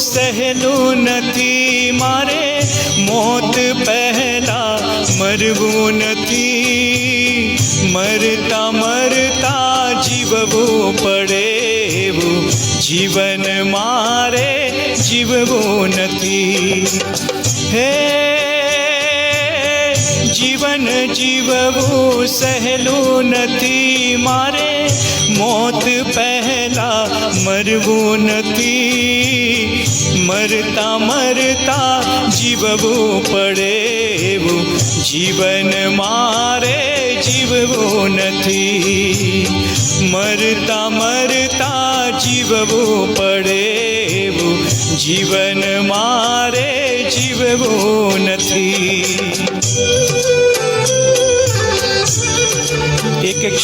સહેલું નથી, મારે મોત પહેલા મરવું નથી, મરતા મરતા જીવવું પડે એવું જીવન મારે જીવવું નથી. હે જીવન જીવવું સહેલું નથી, મારે મોત પહેલા મરવું નથી, મરતા મરતા જીવવું પડે એવું જીવન મારે જીવવું નથી, મરતા મરતા જીવવું પડે એવું જીવન મારે જીવવું નથી. એક એક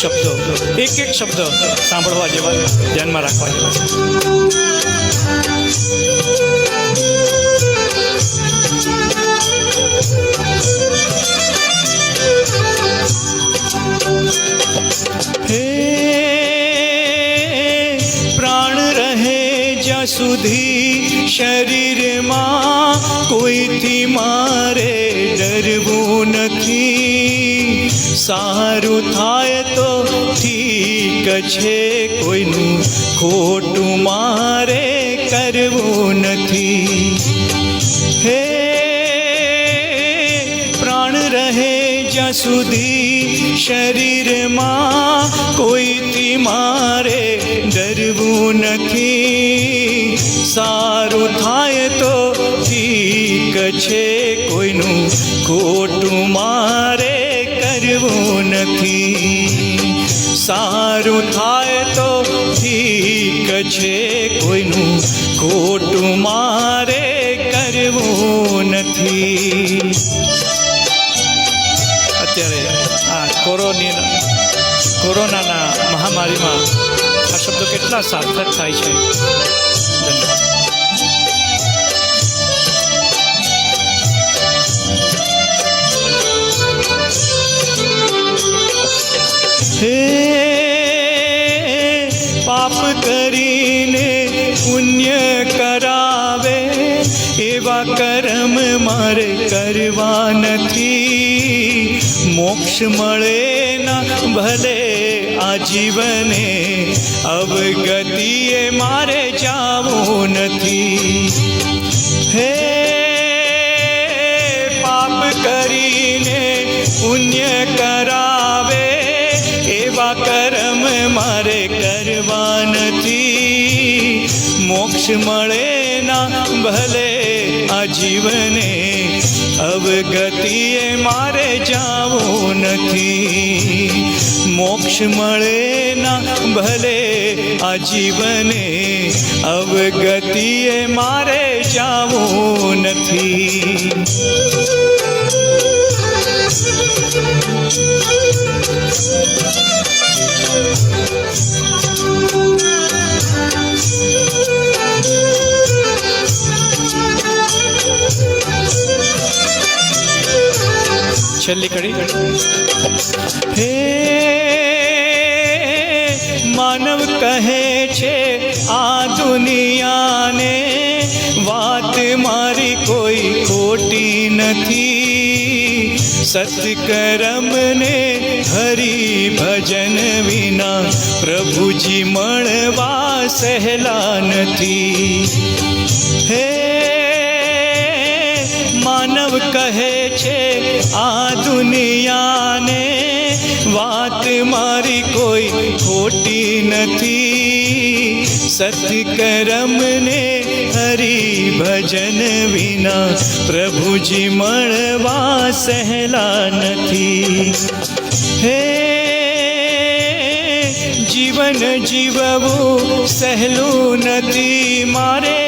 શબ્દ સાંભળવા જેવા, ધ્યાનમાં રાખવા જેવા છે. હે પ્રાણ રહે જ્યાં સુધી શરીરમાં કોઈથી મારે ડરવું નથી, સારું થાય તો ઠીક છે, કોઈનું ખોટું મારે કરવું નથી. હે પ્રાણ રહે જ્યાં સુધી શરીરમાં કોઈથી મારે ડરવું નથી, સારું થાય તો ઠીક છે, કોઈનું ખોટું મારે કરવું નથી, સારું થાય તો ઠીક છે, કોઈનું ખોટું મારે કરવું નથી. અત્યારે આ કોરોનાના મહામારીમાં આ શબ્દો કેટલા સાર્થક થાય છે. હે પાપ કરીને પુણ્ય કરાવે એવા કર્મ મારે કરવા નથી, મોક્ષ મળે ના ભલે આ જીવને અવગતિએ મારે જાવું નથી. હે પાપ કરીને પુણ્ય કરાવે એવા કર્મ મારે કરવા નથી, મોક્ષ મળે ના ભલે આ જીવને અવગતિએ મારે જાવું નથી, મોક્ષ મળે ના ભલે આ જીવને અવગતિએ મારે જાવું નથી. છેલ્લી કડી. હે માનવ કહે છે આ દુનિયાને, વાત મારી કોઈ ખોટી નથી, સત્કર્મને હરિ ભજન વિના પ્રભુજી મળવા સહેલા નથી. હે માનવ કહે છે આ દુનિયાને, વાત મારી કોઈ ખોટી નથી, સત્કર્મને હરિ ભજન વિના પ્રભુજી મળવા સહેલા નથી. હે જીવન જીવવું સહેલું નથી, મારે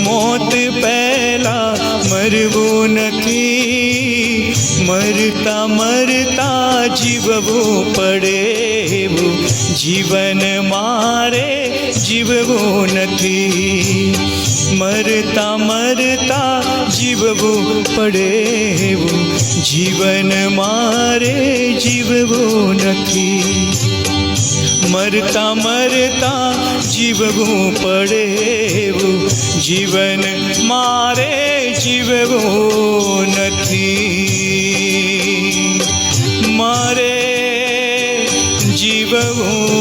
મોત પહેલા મરવું નથી, મરતા મરતા જીવવું પડે એવું જીવન મારે જીવવું નથી, મરતા મરતા જીવવું પડે એવું જીવન મારે જીવવું નથી. મરતા મરતા જીવવું પડે એવું જીવન મારે જીવવું નથી, મારે જીવવું